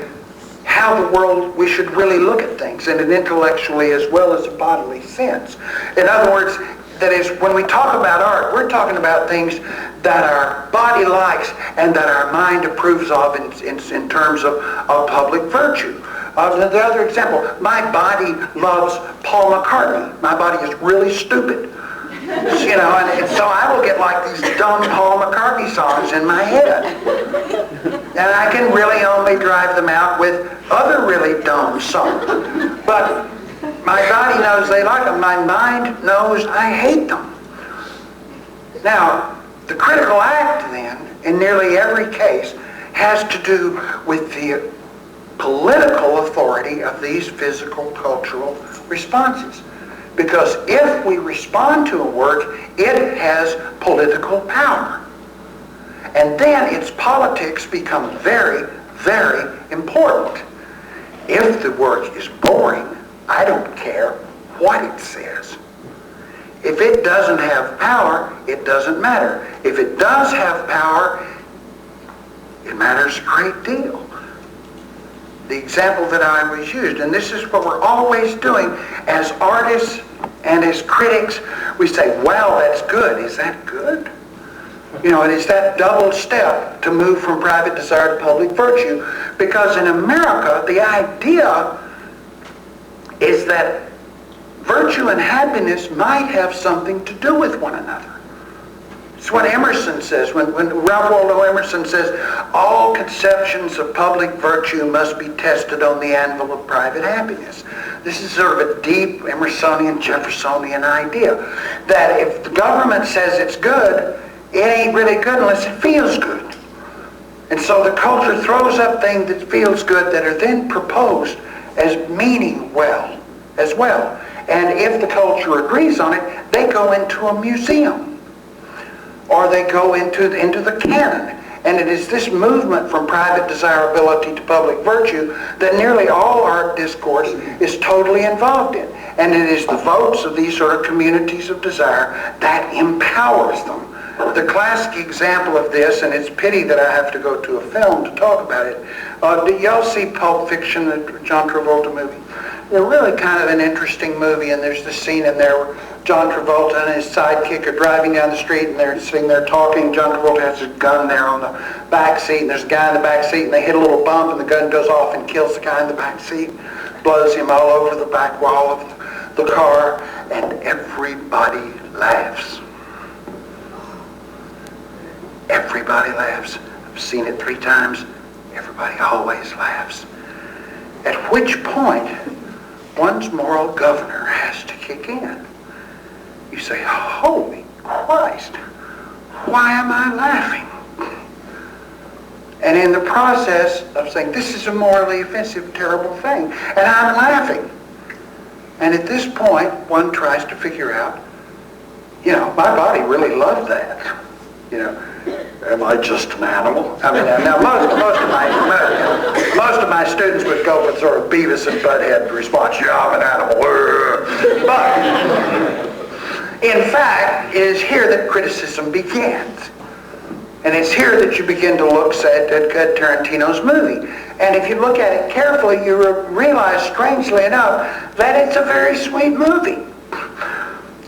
how the world, we should really look at things in an intellectually as well as a bodily sense. In other words, that is, when we talk about art, we're talking about things that our body likes and that our mind approves of in terms of public virtue. The other example, my body loves Paul McCartney. My body is really stupid. You know, and so I will get like these dumb Paul McCartney songs in my head. And I can really only drive them out with other really dumb songs. But my body knows they like them. My mind knows I hate them. Now, the critical act then, in nearly every case, has to do with the political authority of these physical cultural responses. Because if we respond to a work, it has political power. And then its politics become very, very important. If the work is boring, I don't care what it says. If it doesn't have power, it doesn't matter. If it does have power, it matters a great deal. The example that I always used, and this is what we're always doing as artists and as critics, we say, well, that's good. Is that good? You know, and it's that double step to move from private desire to public virtue. Because in America, the idea is that virtue and happiness might have something to do with one another. It's what Emerson says, when Ralph Waldo Emerson says, all conceptions of public virtue must be tested on the anvil of private happiness. This is sort of a deep Emersonian, Jeffersonian idea, that if the government says it's good, it ain't really good unless it feels good. And so the culture throws up things that feels good that are then proposed as meaning well as well. And if the culture agrees on it, they go into a museum, or they go into the canon. And it is this movement from private desirability to public virtue that nearly all art discourse is totally involved in. And it is the votes of these sort of communities of desire that empowers them. The classic example of this, and it's pity that I have to go to a film to talk about it, do y'all see Pulp Fiction, the John Travolta movie? They're really kind of an interesting movie, and there's the scene in there where John Travolta and his sidekick are driving down the street, and they're sitting there talking. John Travolta has his gun there on the back seat, and there's a guy in the back seat, and they hit a little bump, and the gun goes off and kills the guy in the back seat, blows him all over the back wall of the car, and everybody laughs. Everybody laughs. I've seen it 3 times. Everybody always laughs. At which point, one's moral governor has to kick in. You say, holy Christ, why am I laughing? And in the process of saying, this is a morally offensive, terrible thing, and I'm laughing. And at this point, one tries to figure out, my body really loved that. Am I just an animal? I mean, now most of my students would go for sort of Beavis and Butthead response. Yeah, I'm an animal. But in fact, it is here that criticism begins. And it's here that you begin to look at Tarantino's movie. And if you look at it carefully, you realize, strangely enough, that it's a very sweet movie.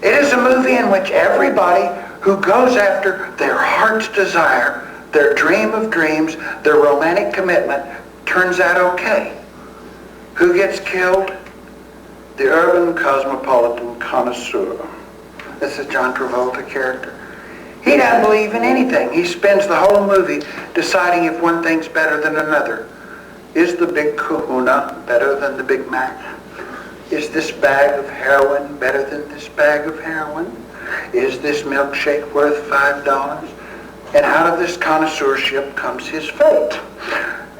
It is a movie in which everybody who goes after their heart's desire, their dream of dreams, their romantic commitment, turns out okay. Who gets killed? The urban cosmopolitan connoisseur. This is John Travolta character. He doesn't believe in anything. He spends the whole movie deciding if one thing's better than another. Is the big kahuna better than the Big Mac? Is this bag of heroin better than this bag of heroin? Is this milkshake worth $5? And out of this connoisseurship comes his fate.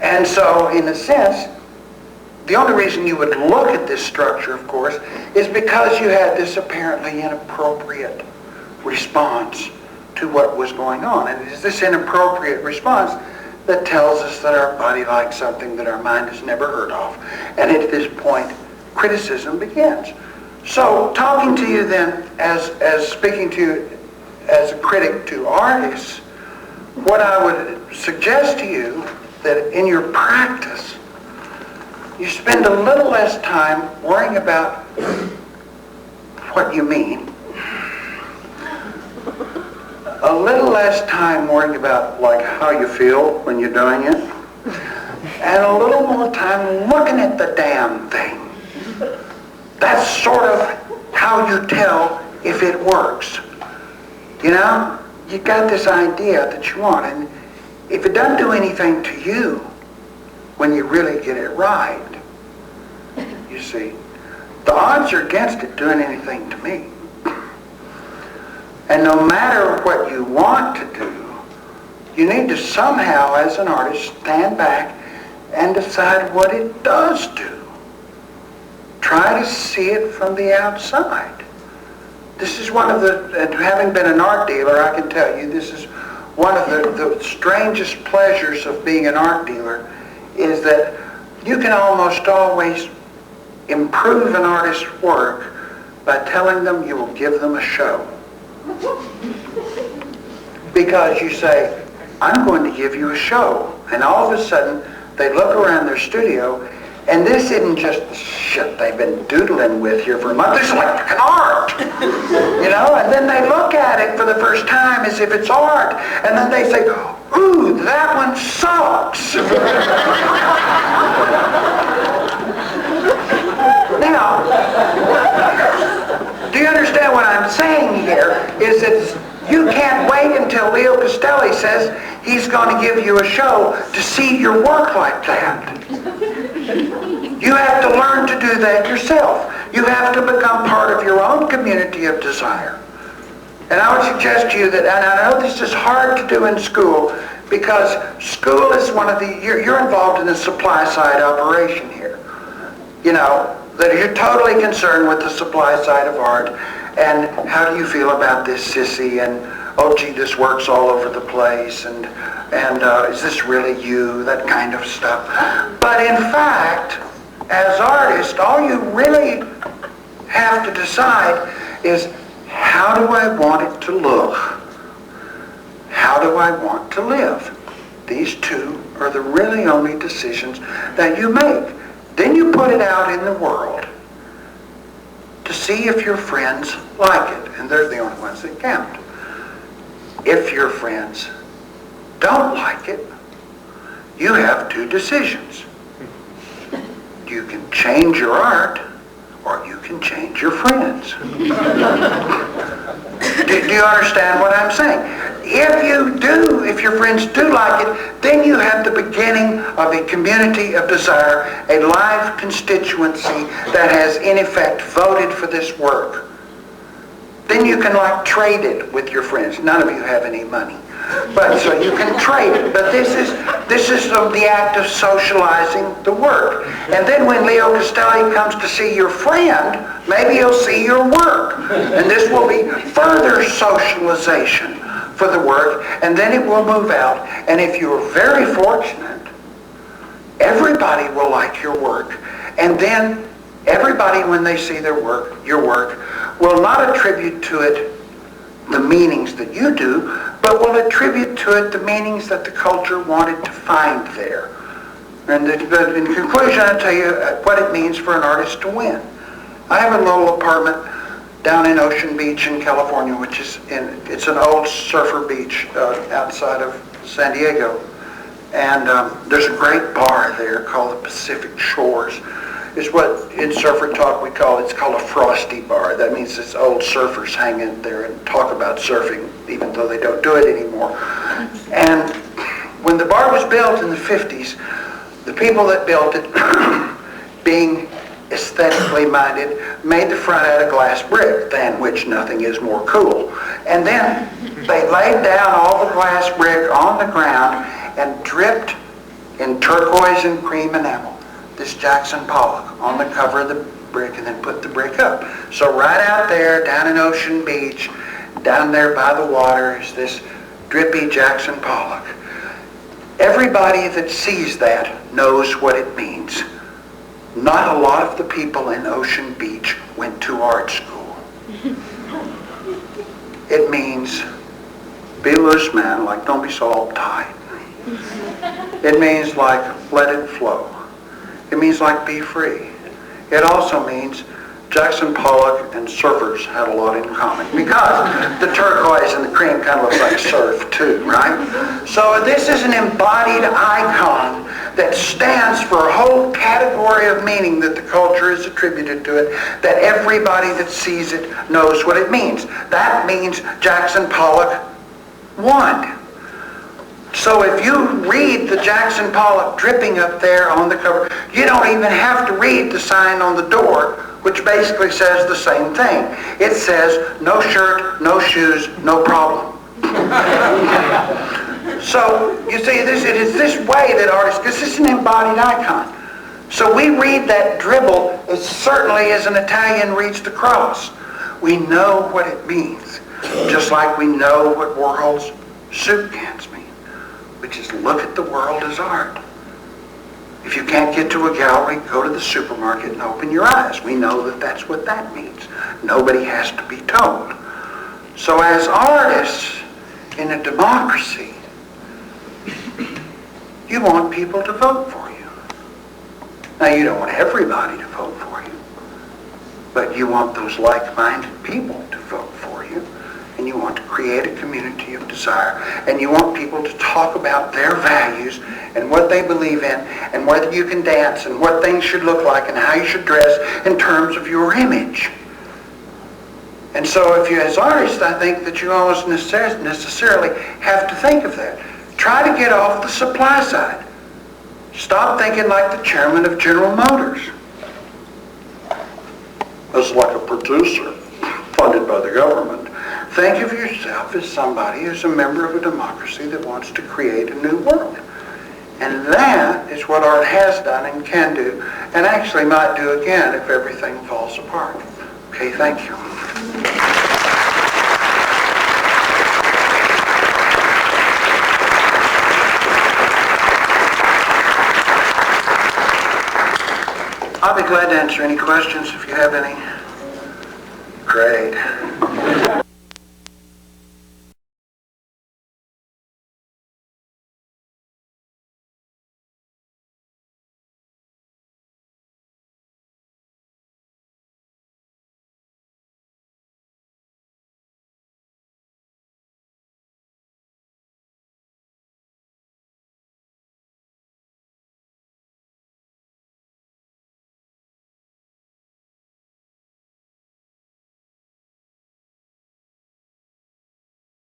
And so, in a sense, the only reason you would look at this structure, of course, is because you had this apparently inappropriate response to what was going on. And it is this inappropriate response that tells us that our body likes something that our mind has never heard of. And at this point, criticism begins. So, talking to you then, as speaking to you as a critic to artists, what I would suggest to you that in your practice, you spend a little less time worrying about what you mean, a little less time worrying about like how you feel when you're doing it, and a little more time looking at the damn thing. That's sort of how you tell if it works. You got this idea that you want, and if it doesn't do anything to you when you really get it right, you see, the odds are against it doing anything to me. And no matter what you want to do, you need to somehow, as an artist, stand back and decide what it does do. Try to see it from the outside. This is one of the, and having been an art dealer, I can tell you, this is one of the strangest pleasures of being an art dealer, is that you can almost always improve an artist's work by telling them you will give them a show. Because you say, I'm going to give you a show. And all of a sudden, they look around their studio, and this isn't just the shit they've been doodling with here for a month. This is like an art, and then they look at it for the first time as if it's art, and then they say, ooh, that one sucks. Now, do you understand what I'm saying here? Is that you can't wait until Leo Castelli says he's going to give you a show to see your work like that. You have to learn to do that yourself. You have to become part of your own community of desire. And I would suggest to you that, and I know this is hard to do in school, because school is one of the, you're involved in the supply side operation here. that you're totally concerned with the supply side of art, and how do you feel about this, sissy, and oh gee, this works all over the place, and is this really you, that kind of stuff. But in fact, as artists, all you really have to decide is, how do I want it to look? How do I want to live? These two are the really only decisions that you make. Then you put it out in the world to see if your friends like it, and they're the only ones that count. If your friends don't like it, you have two decisions. You can change your art, or you can change your friends. Do you understand what I'm saying? If your friends do like it, then you have the beginning of a community of desire, a live constituency that has in effect voted for this work. Then you can trade it with your friends. None of you have any money, but so you can trade it. But this is the act of socializing the work. And then when Leo Castelli comes to see your friend, maybe he'll see your work, and this will be further socialization for the work, and then it will move out. And if you're very fortunate, everybody will like your work, and then everybody, when they see your work, will not attribute to it the meanings that you do, but will attribute to it the meanings that the culture wanted to find there. And in conclusion, I'll tell you what it means for an artist to win. I have a little apartment down in Ocean Beach in California, it's an old surfer beach outside of San Diego. And there's a great bar there called the Pacific Shores. It's what in surfer talk it's called a frosty bar. That means it's old surfers hang in there and talk about surfing, even though they don't do it anymore. And when the bar was built in the 50s, the people that built it, being aesthetically minded, made the front out of glass brick, than which nothing is more cool. And then they laid down all the glass brick on the ground and dripped in turquoise and cream enamel this Jackson Pollock on the cover of the brick, and then put the brick up. So right out there, down in Ocean Beach, down there by the water, is this drippy Jackson Pollock. Everybody that sees that knows what it means. Not a lot of the people in Ocean Beach went to art school. It means be loose, man, don't be so uptight. It means let it flow. It means be free. It also means Jackson Pollock and surfers had a lot in common, because the turquoise and the cream kind of looks like surf too, right? So this is an embodied icon that stands for a whole category of meaning that the culture has attributed to it, that everybody that sees it knows what it means. That means Jackson Pollock won. So if you read the Jackson Pollock dripping up there on the cover, you don't even have to read the sign on the door, which basically says the same thing. It says, no shirt, no shoes, no problem. So, you see, it is this way that artists, this is an embodied icon. So we read that dribble as certainly as an Italian reads the cross. We know what it means, just like we know what Warhol's soup cans mean, which is look at the world as art. If you can't get to a gallery, go to the supermarket and open your eyes. We know that that's what that means. Nobody has to be told. So as artists in a democracy, you want people to vote for you. Now, you don't want everybody to vote for you, but you want those like-minded people to vote for you, and you want to create a community of desire, and you want people to talk about their values and what they believe in, and whether you can dance, and what things should look like, and how you should dress in terms of your image. And so if you, as artists, I think that you almost necessarily have to think of that. Try to get off the supply side. Stop thinking like the chairman of General Motors. As like a producer funded by the government. Think of yourself as somebody who's a member of a democracy that wants to create a new world. And that is what art has done and can do, and actually might do again if everything falls apart. Okay, thank you. I'll be glad to answer any questions if you have any. Great.